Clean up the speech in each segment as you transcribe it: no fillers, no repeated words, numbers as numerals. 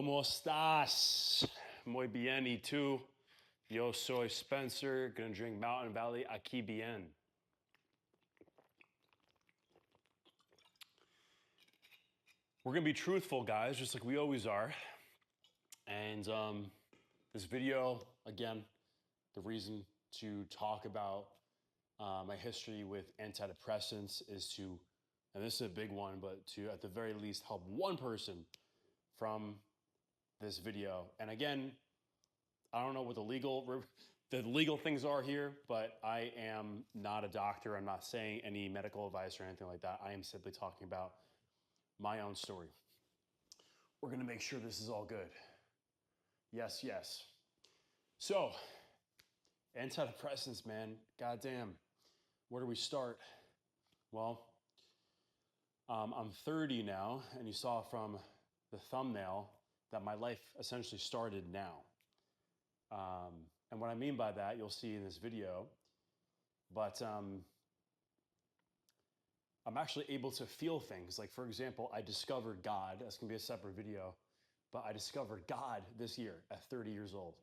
¿Cómo estás? Muy bien, ¿y tú? Yo soy Spencer, gonna drink Mountain Valley aquí bien. We're gonna be truthful, guys, just like we always are. And this video, again, the reason to talk about my history with antidepressants is to, and this is a big one, but to at the very least help one person from this video. And again, I don't know what the legal things are here, but I am not a doctor. I'm not saying any medical advice or anything like that. I am simply talking about my own story. We're going to make sure this is all good. Yes, yes. So, antidepressants, man. Goddamn. Where do we start? Well, I'm 30 now, and you saw from the thumbnail that my life essentially started now. And what I mean by that, you'll see in this video, but I'm actually able to feel things. Like, for example, I discovered God. That's gonna be a separate video, but I discovered God this year at 30 years old.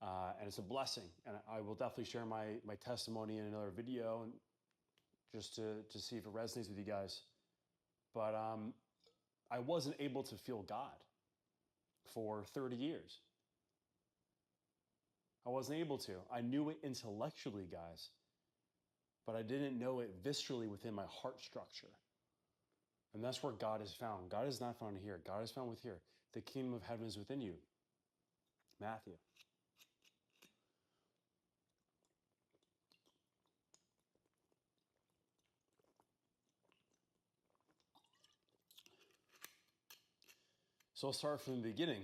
And it's a blessing. And I will definitely share my testimony in another video and just to see if it resonates with you guys. But I wasn't able to feel God for 30 years. I wasn't able to. I knew it intellectually, guys, but I didn't know it viscerally within my heart structure. And that's where God is found. God is not found here. God is found with here. The kingdom of heaven is within you. Matthew. So I'll start from the beginning.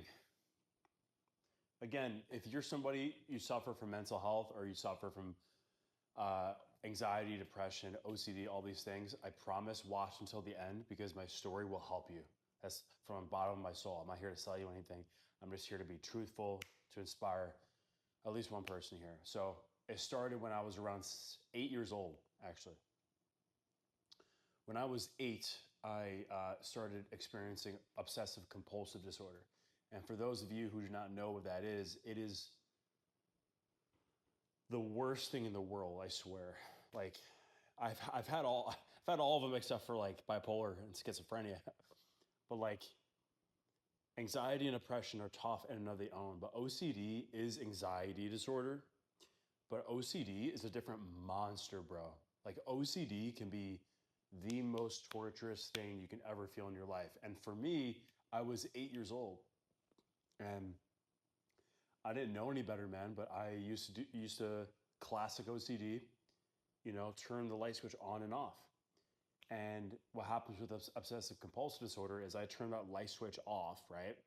Again, if you're somebody, you suffer from mental health or you suffer from anxiety, depression, OCD, all these things, I promise watch until the end because my story will help you. That's from the bottom of my soul. I'm not here to sell you anything. I'm just here to be truthful, to inspire at least one person here. So it started when I was around 8 years old, actually. When I was 8, I started experiencing obsessive compulsive disorder. And for those of you who do not know what that is, it is the worst thing in the world, I swear. Like, I've had all of them except for like bipolar and schizophrenia. But like anxiety and depression are tough in and of their own. But OCD is anxiety disorder. But OCD is a different monster, bro. Like OCD can be the most torturous thing you can ever feel in your life. And for me, I was 8 years old, and I didn't know any better, man. But I used to classic OCD, turn the light switch on and off. And what happens with obsessive compulsive disorder is I turn that light switch off, right?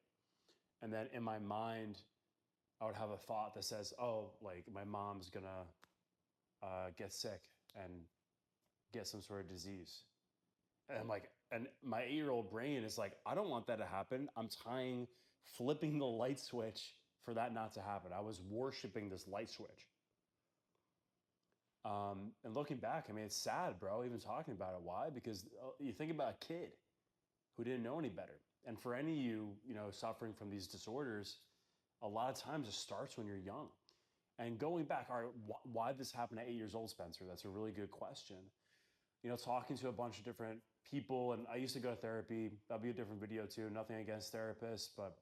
And then in my mind, I would have a thought that says, "Oh, like my mom's gonna get sick and get some sort of disease." And I'm like, and my 8-year-old brain is like, I don't want that to happen. I'm flipping the light switch for that not to happen. I was worshiping this light switch. And looking back, I mean, it's sad, bro, even talking about it. Why? Because you think about a kid who didn't know any better. And for any of you, suffering from these disorders, a lot of times it starts when you're young. And going back, all right, why this happened at 8 years old, Spencer? That's a really good question. Talking to a bunch of different people, and I used to go to therapy. That'll be a different video too. Nothing against therapists, but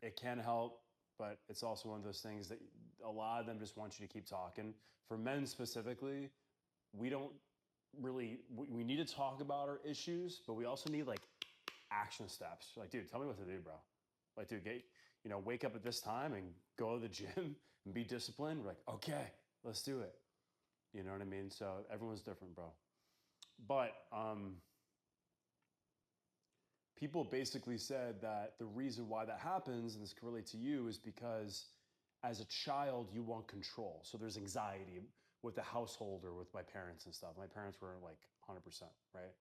it can help. But it's also one of those things that a lot of them just want you to keep talking. For men specifically, we don't really, we need to talk about our issues, but we also need like action steps. Like, dude, tell me what to do, bro. Like, dude, wake up at this time and go to the gym and be disciplined. We're like, okay, let's do it. You know what I mean? So everyone's different, bro. But people basically said that the reason why that happens, and this can relate to you, is because as a child, you want control. So there's anxiety with the household or with my parents and stuff. My parents were like 100%, right?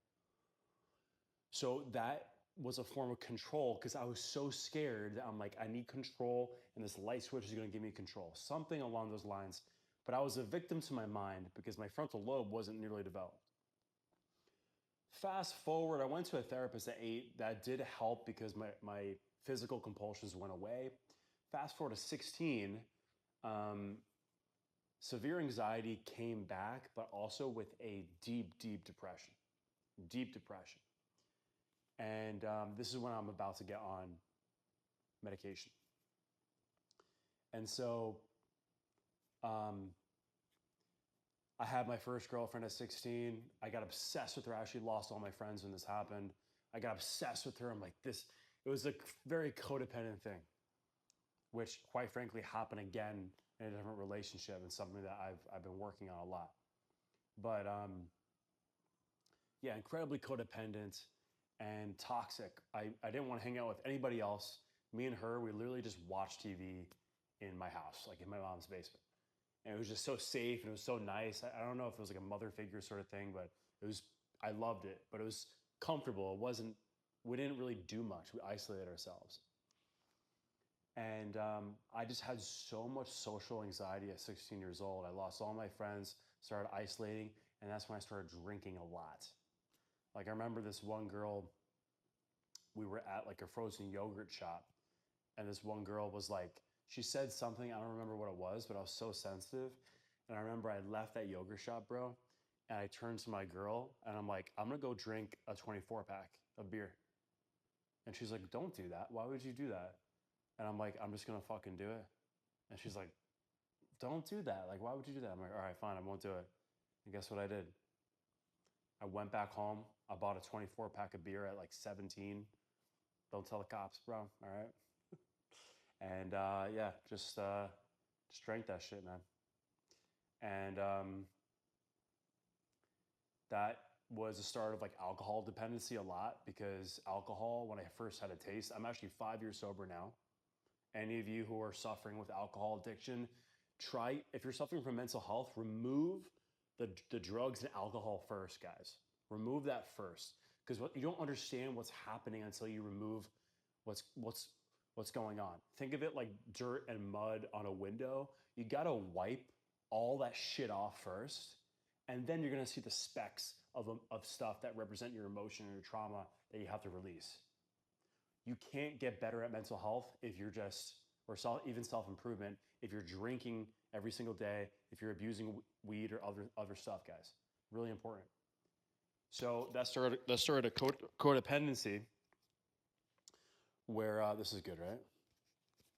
So that was a form of control because I was so scared that I'm like, I need control, and this light switch is going to give me control. Something along those lines. But I was a victim to my mind because my frontal lobe wasn't nearly developed. Fast forward, I went to a therapist at 8. That did help because my physical compulsions went away. Fast forward to 16, um, severe anxiety came back, but also with a deep, deep depression. Deep depression. And this is when I'm about to get on medication. And so um, I had my first girlfriend at 16. I got obsessed with her. I actually lost all my friends when this happened. I got obsessed with her. I'm like, this, it was a very codependent thing, which quite frankly happened again in a different relationship and something that I've been working on a lot. But yeah, incredibly codependent and toxic. I didn't want to hang out with anybody else. Me and her, we literally just watched TV in my house, like in my mom's basement. And it was just so safe and it was so nice. I don't know if it was like a mother figure sort of thing, but it was, I loved it, but it was comfortable. It wasn't, we didn't really do much. We isolated ourselves. And I just had so much social anxiety at 16 years old. I lost all my friends, started isolating, and that's when I started drinking a lot. Like I remember this one girl, we were at like a frozen yogurt shop, and this one girl was like, she said something, I don't remember what it was, but I was so sensitive. And I remember I left that yogurt shop, bro, and I turned to my girl and I'm like, I'm gonna go drink a 24 pack of beer. And she's like, don't do that. Why would you do that? And I'm like, I'm just gonna fucking do it. And she's like, don't do that. Like, why would you do that? I'm like, all right, fine, I won't do it. And guess what I did? I went back home. I bought a 24 pack of beer at like 17. Don't tell the cops, bro. All right. And yeah, just drank that shit, man. And that was the start of like alcohol dependency a lot because alcohol, when I first had a taste, I'm actually 5 years sober now. Any of you who are suffering with alcohol addiction, try, if you're suffering from mental health, remove the drugs and alcohol first, guys. Remove that first. Because you don't understand what's happening until you remove what's going on. Think of it like dirt and mud on a window. You gotta wipe all that shit off first, and then you're gonna see the specks of stuff that represent your emotion or your trauma that you have to release. You can't get better at mental health if you're just, or even self-improvement, if you're drinking every single day, if you're abusing weed or other stuff, guys. Really important. So that started a codependency where this is good, right?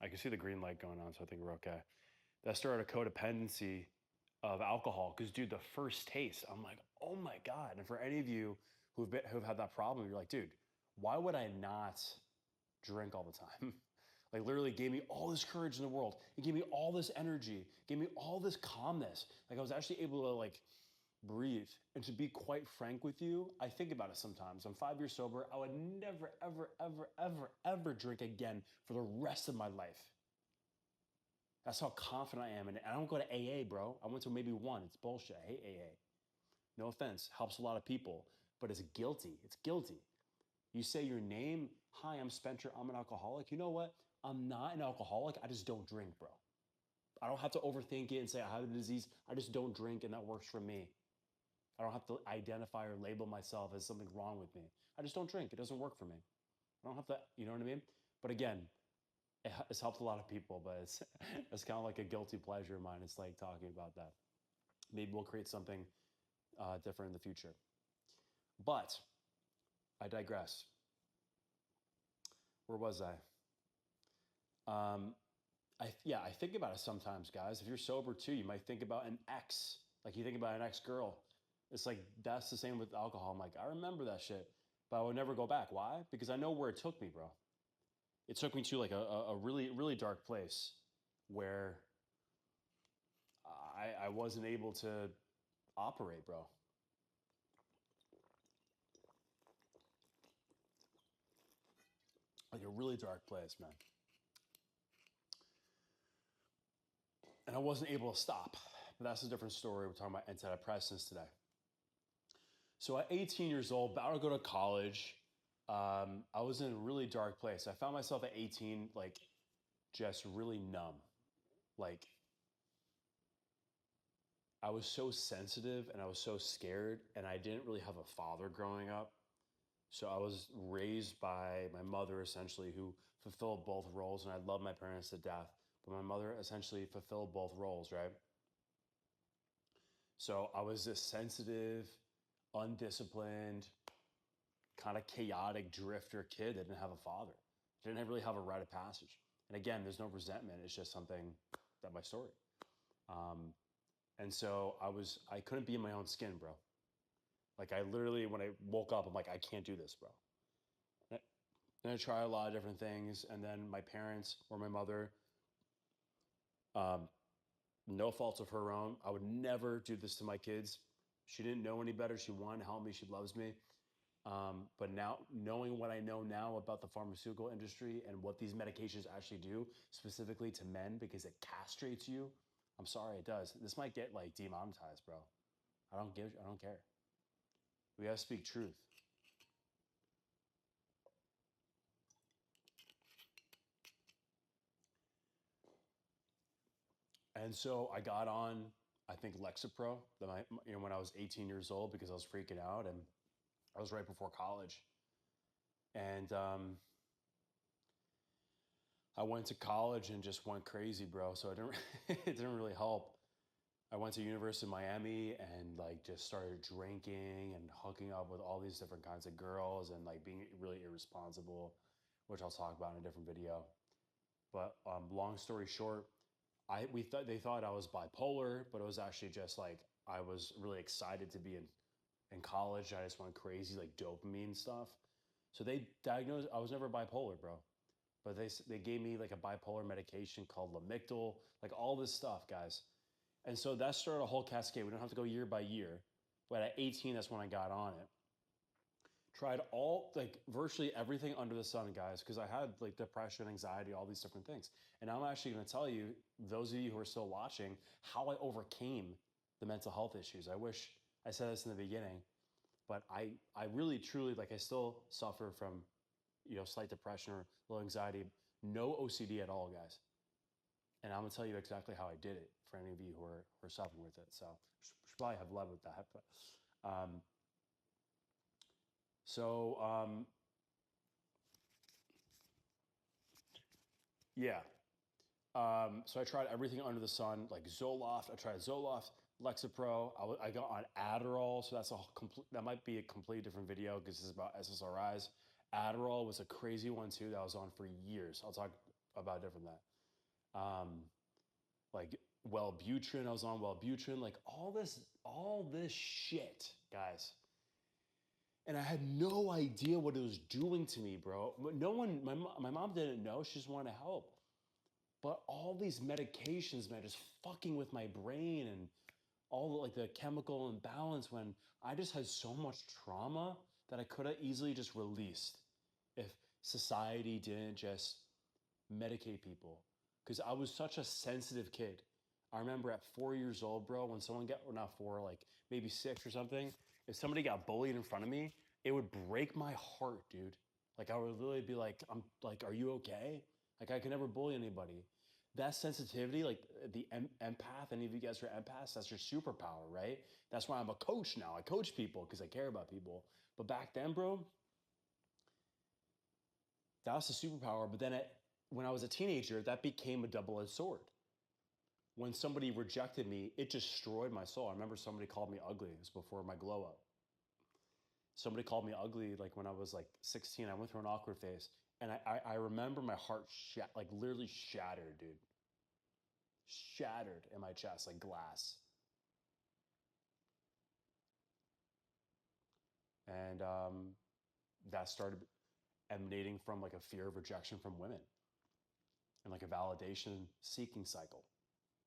I can see the green light going on, so I think we're okay. That started a codependency of alcohol because, dude, the first taste, I'm like, oh my God. And for any of you who've had that problem, you're like, dude, why would I not drink all the time? Like literally gave me all this courage in the world. It gave me all this energy, gave me all this calmness. Like I was actually able to like breathe. And to be quite frank with you, I think about it sometimes. I'm 5 years sober. I would never, ever, ever, ever, ever drink again for the rest of my life. That's how confident I am in it. And I don't go to AA, bro. I went to maybe one. It's bullshit. I hate AA. No offense. Helps a lot of people, but it's guilty. It's guilty. You say your name. Hi, I'm Spencer. I'm an alcoholic. You know what? I'm not an alcoholic. I just don't drink, bro. I don't have to overthink it and say I have a disease. I just don't drink and that works for me. I don't have to identify or label myself as something wrong with me. I just don't drink. It doesn't work for me. I don't have to, you know what I mean? But again, it's helped a lot of people, but it's kind of like a guilty pleasure of mine. It's like talking about that. Maybe we'll create something different in the future. But I digress. Where was I? I think about it sometimes, guys. If you're sober too, you might think about an ex. Like you think about an ex-girl. It's like, that's the same with alcohol. I'm like, I remember that shit, but I would never go back. Why? Because I know where it took me, bro. It took me to like a really, really dark place where I wasn't able to operate, bro. Like a really dark place, man. And I wasn't able to stop. But that's a different story. We're talking about antidepressants today. So at 18 years old, about to go to college, I was in a really dark place. I found myself at 18, like just really numb. Like I was so sensitive and I was so scared, and I didn't really have a father growing up. So I was raised by my mother essentially, who fulfilled both roles, and I love my parents to death. But my mother essentially fulfilled both roles, right? So I was this sensitive, undisciplined, kind of chaotic drifter kid that didn't have a father, didn't really have a rite of passage. And again, there's no resentment. It's just something that my story. Um, and so I couldn't be in my own skin, bro. Like I literally, when I woke up, I'm like, I can't do this, bro. And I tried a lot of different things. And then my parents or my mother, um, no fault of her own. I would never do this to my kids. She didn't know any better. She wanted to help me. She loves me. But now, knowing what I know now about the pharmaceutical industry and what these medications actually do, specifically to men, because it castrates you, I'm sorry, it does. This might get like demonetized, bro. I don't care. We gotta speak truth. And so I got on, I think Lexapro, when I was 18 years old because I was freaking out, and I was right before college. And I went to college and just went crazy, bro. So it didn't really help. I went to University of Miami and like just started drinking and hooking up with all these different kinds of girls and like being really irresponsible, which I'll talk about in a different video. But long story short, they thought I was bipolar, but it was actually just like I was really excited to be in college. I just went crazy, like dopamine stuff. So they diagnosed I was never bipolar, bro. But they gave me like a bipolar medication called Lamictal, like all this stuff, guys. And so that started a whole cascade. We don't have to go year by year, but at 18, that's when I got on it. Tried all like virtually everything under the sun, guys, because I had like depression, anxiety, all these different things. And I'm actually going to tell you, those of you who are still watching, how I overcame the mental health issues. I wish I said this in the beginning, but I really truly like I still suffer from slight depression or low anxiety, no OCD at all, guys. And I'm gonna tell you exactly how I did it for any of you who are suffering with it. So should probably have love with that, but um, so yeah. So I tried everything under the sun, like Zoloft. I tried Zoloft, Lexapro. I got on Adderall, so that's a complete. That might be a completely different video because this is about SSRIs. Adderall was a crazy one too that I was on for years. I'll talk about different that. Like Wellbutrin, I was on Wellbutrin, like all this shit, guys. And I had no idea what it was doing to me, bro. No one, my mom didn't know. She just wanted to help. But all these medications, man, just fucking with my brain and all the, like the chemical imbalance when I just had so much trauma that I could have easily just released if society didn't just medicate people. Because I was such a sensitive kid. I remember at 4 years old, bro, when someone got, or not four, like maybe six or something, if somebody got bullied in front of me, it would break my heart, dude. Like I would literally be like, I'm like, are you okay? Like I could never bully anybody. That sensitivity, like the empath, any of you guys are empaths, that's your superpower, right? That's why I'm a coach now. I coach people because I care about people. But back then, bro, that was the superpower. But then when I was a teenager, that became a double-edged sword. When somebody rejected me, it destroyed my soul. I remember somebody called me ugly. It was before my glow up. Somebody called me ugly like when I was like 16. I went through an awkward phase. And I remember my heart like literally shattered, dude. Shattered in my chest like glass. And that started emanating from like a fear of rejection from women and like a validation seeking cycle,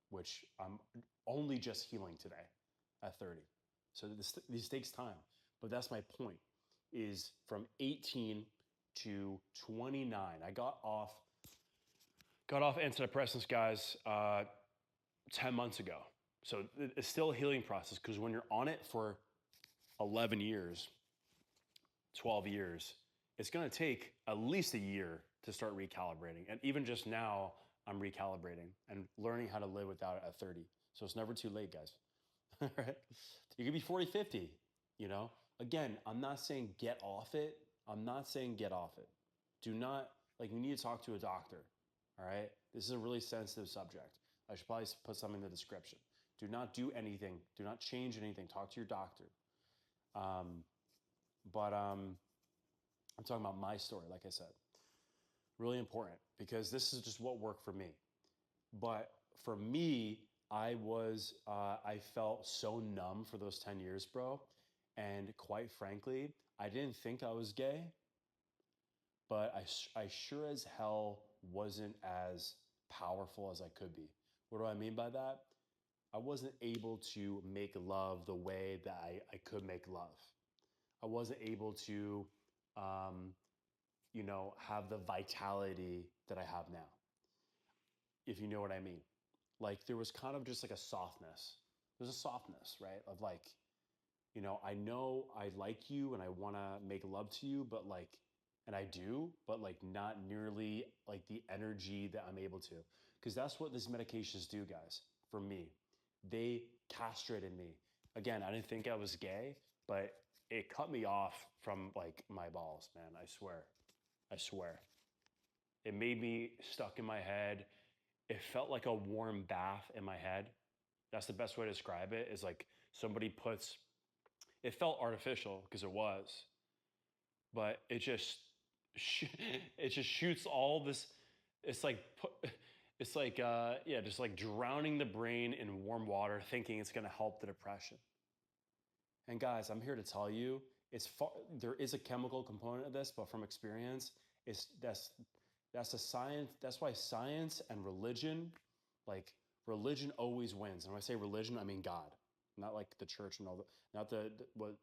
which I'm only just healing today at 30. So this takes time, but that's my point. Is from 18 to 29, I got off antidepressants, guys, 10 months ago. So it's still a healing process because when you're on it for 11 years, 12 years, it's going to take at least a year to start recalibrating. And even just now, I'm recalibrating and learning how to live without it at 30. So it's never too late, guys. right? You could be 40, 50, you know? Again, I'm not saying get off it. I'm not saying get off it. Do not, like, you need to talk to a doctor, all right? This is a really sensitive subject. I should probably put something in the description. Do not do anything. Do not change anything. Talk to your doctor. But I'm talking about my story, like I said. Really important because this is just what worked for me. But for me, I felt so numb for those 10 years, bro. And quite frankly, I didn't think I was gay, but I sure as hell wasn't as powerful as I could be. What do I mean by that? I wasn't able to make love the way that I could make love. I wasn't able to, um, have the vitality that I have now, if you know what I mean. Like there was kind of just like a softness. There's a softness, right? Of like, I know I like you and I want to make love to you, but like, and I do, but like not nearly like the energy that I'm able to. Because that's what these medications do, guys, for me. They castrated me. Again, I didn't think I was gay, but it cut me off from like my balls, man. I swear. I swear. It made me stuck in my head. It felt like a warm bath in my head. That's the best way to describe it, is like somebody puts, it felt artificial because it was, but it just shoots all this. It's like, it's like, yeah, just like drowning the brain in warm water, thinking it's going to help the depression. And guys, I'm here to tell you, there is a chemical component of this, but from experience, it's that's a science. That's why science and religion, like religion, always wins. And when I say religion, I mean God, not like the church and all the, not what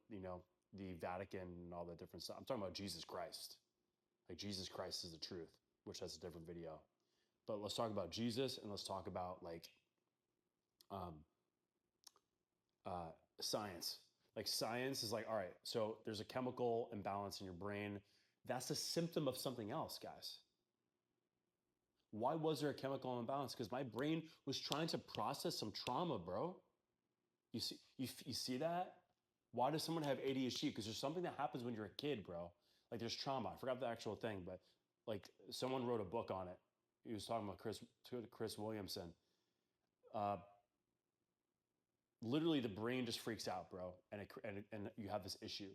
the Vatican and all that different stuff. I'm talking about Jesus Christ. Like Jesus Christ is the truth, which has a different video. But let's talk about Jesus and let's talk about like um, science. Like science is like, all right, so there's a chemical imbalance in your brain. That's a symptom of something else, guys. Why was there a chemical imbalance? Because my brain was trying to process some trauma, bro. You see that? Why does someone have ADHD? Because there's something that happens when you're a kid, bro. Like there's trauma. I forgot the actual thing, but like someone wrote a book on it. He was talking about Chris Williamson. Uh, Literally, the brain just freaks out, bro, and you have this issue.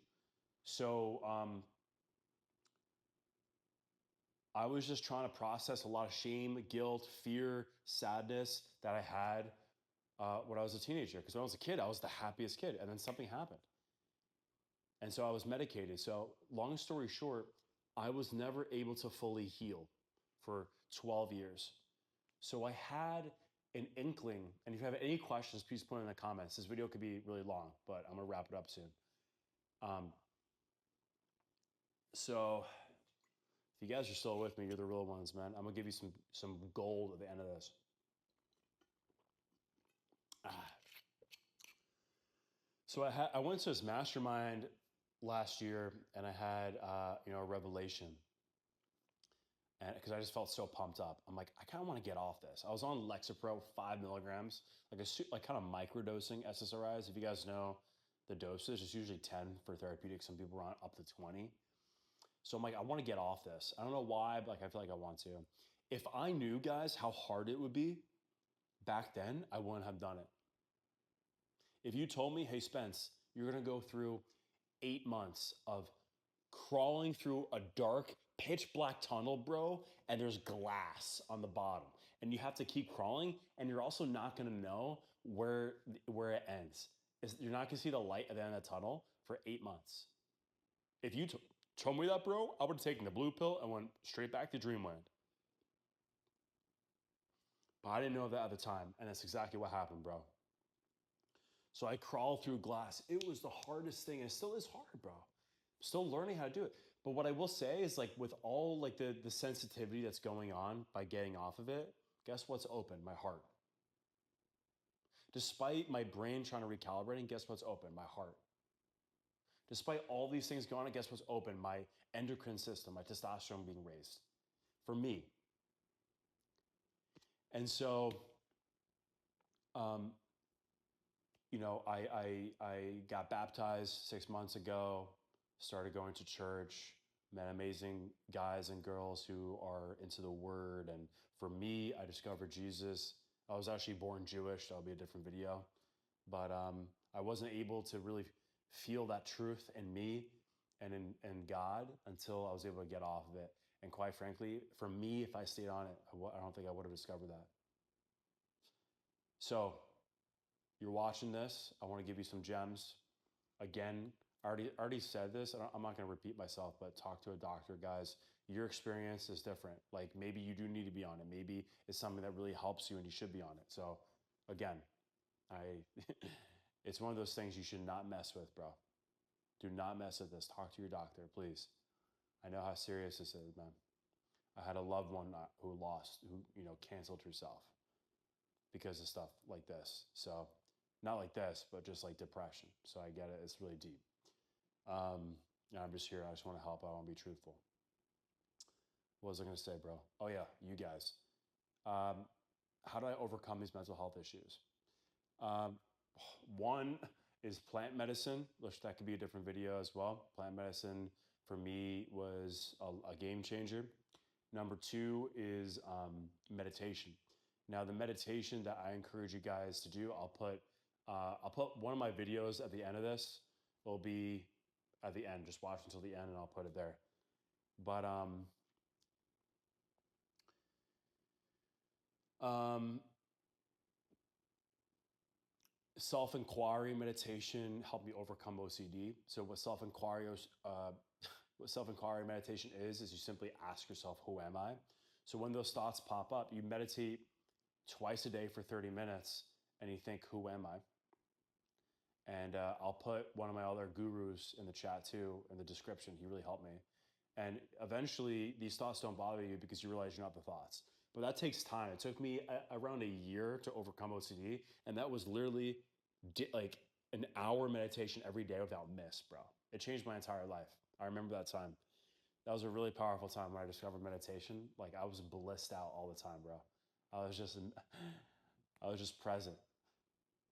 So I was just trying to process a lot of shame, guilt, fear, sadness that I had when I was a teenager. Because when I was a kid, I was the happiest kid, and then something happened. And so I was medicated. So long story short, I was never able to fully heal for 12 years. So I had an inkling, and if you have any questions, please put in the comments. This video could be really long, but I'm gonna wrap it up soon. So if you guys are still with me, you're the real ones, man. I'm gonna give you some gold at the end of this. So I went to this mastermind last year, and I had a revelation, and because I just felt so pumped up. I'm like, I kind of want to get off this. I was on Lexapro 5 milligrams, like kind of microdosing SSRIs. If you guys know the dosage, it's usually 10 for therapeutic. Some people are on up to 20. So I'm like, I want to get off this. I don't know why, but like I feel like I want to. If I knew, guys, how hard it would be back then, I wouldn't have done it. If you told me, hey, Spence, you're going to go through 8 months of crawling through a dark, pitch black tunnel, bro, and there's glass on the bottom, and you have to keep crawling, and you're also not going to know where it ends. You're not going to see the light at the end of the tunnel for 8 months. If you told me that, bro, I would have taken the blue pill and went straight back to dreamland. But I didn't know that at the time, and that's exactly what happened, bro. So I crawled through glass. It was the hardest thing, and it still is hard, bro. I'm still learning how to do it. But what I will say is, like, with all like the sensitivity that's going on by getting off of it, guess what's open? My heart. Despite my brain trying to recalibrate, and guess what's open? My heart. Despite all these things going on, guess what's open? My endocrine system, my testosterone being raised for me. And so, I got baptized 6 months ago, started going to church, met amazing guys and girls who are into the word. And for me, I discovered Jesus. I was actually born Jewish. That'll be a different video. But I wasn't able to really feel that truth in me and in God until I was able to get off of it. And quite frankly, for me, if I stayed on it, I don't think I would have discovered that. So you're watching this. I want to give you some gems. Again, I already said this. I'm not going to repeat myself, but talk to a doctor, guys. Your experience is different. Like maybe you do need to be on it. Maybe it's something that really helps you and you should be on it. So again, it's one of those things you should not mess with, bro. Do not mess with this. Talk to your doctor, please. I know how serious this is, man. I had a loved one who canceled herself because of stuff like this. So not like this, but just like depression. So I get it. It's really deep. And I'm just here. I just want to help. I want to be truthful. What was I going to say, bro? Oh yeah, you guys. How do I overcome these mental health issues? Um, One is plant medicine, which that could be a different video as well. Plant medicine for me was a game changer. Number two is meditation. Now, the meditation that I encourage you guys to do, I'll put one of my videos at the end of this. It'll be at the end. Just watch until the end, and I'll put it there. But um, self-inquiry meditation helped me overcome OCD. So what self-inquiry meditation is you simply ask yourself, who am I? So when those thoughts pop up, you meditate twice a day for 30 minutes and you think, who am I? And I'll put one of my other gurus in the chat too, in the description. He really helped me. And eventually these thoughts don't bother you because you realize you're not the thoughts. But that takes time. It took me around a year to overcome OCD. And that was literally like an hour meditation every day without miss, bro. It changed my entire life. I remember that time. That was a really powerful time when I discovered meditation. Like I was blissed out all the time, bro. I was just, I was just present.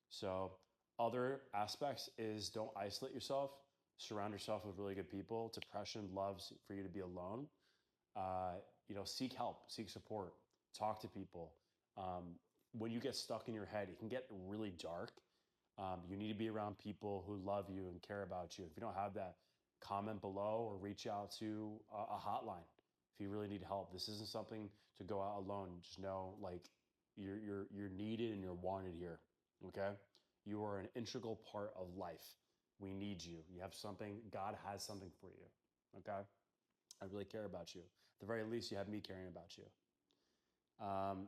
So other aspects is don't isolate yourself. Surround yourself with really good people. Depression loves for you to be alone. Uh, seek help, seek support, talk to people. When you get stuck in your head, it can get really dark. You need to be around people who love you and care about you. If you don't have that, comment below or reach out to a hotline if you really need help. This isn't something to go out alone. Just know like you're needed and you're wanted here. Okay, you are an integral part of life. We need you. You have something. God has something for you. Okay, I really care about you. At the very least, you have me caring about you. Um,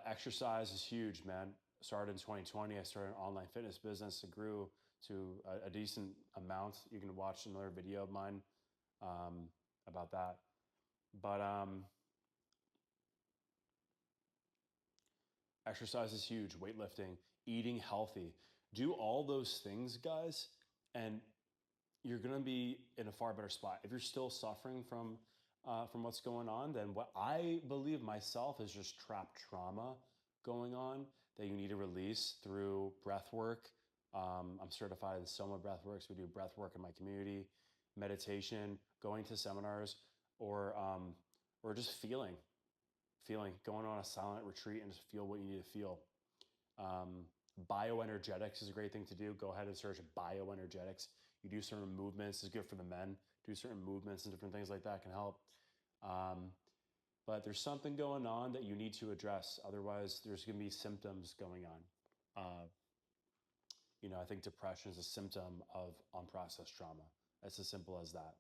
Exercise is huge, man. Started in 2020. I started an online fitness business. It grew to a decent amount. You can watch another video of mine about that. But exercise is huge. Weightlifting, eating healthy. Do all those things, guys, and you're going to be in a far better spot. If you're still suffering from what's going on, then what I believe myself is just trapped trauma going on that you need to release through breath work. I'm certified in Soma Breathworks. We do breath work in my community, meditation, going to seminars, or just feeling, going on a silent retreat and just feel what you need to feel. Bioenergetics is a great thing to do. Go ahead and search bioenergetics. You do certain movements. It's good for the men. Do certain movements and different things like that can help. But there's something going on that you need to address. Otherwise, there's going to be symptoms going on. I think depression is a symptom of unprocessed trauma. It's as simple as that.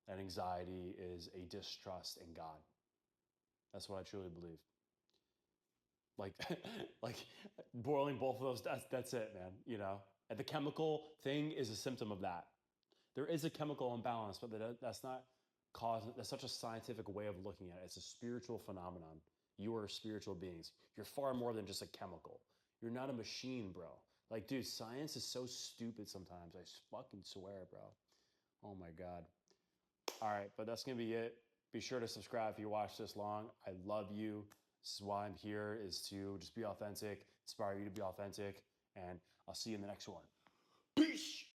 And anxiety is a distrust in God. That's what I truly believe. Like, like boiling both of those, that's it, man. And the chemical thing is a symptom of that. There is a chemical imbalance, but that's not that's such a scientific way of looking at it. It's a spiritual phenomenon. You are spiritual beings. You're far more than just a chemical. You're not a machine, bro. Like, dude, science is so stupid sometimes. I fucking swear, bro. Oh my God. All right, but that's going to be it. Be sure to subscribe if you watch this long. I love you. This is why I'm here, is to just be authentic, inspire you to be authentic, and I'll see you in the next one.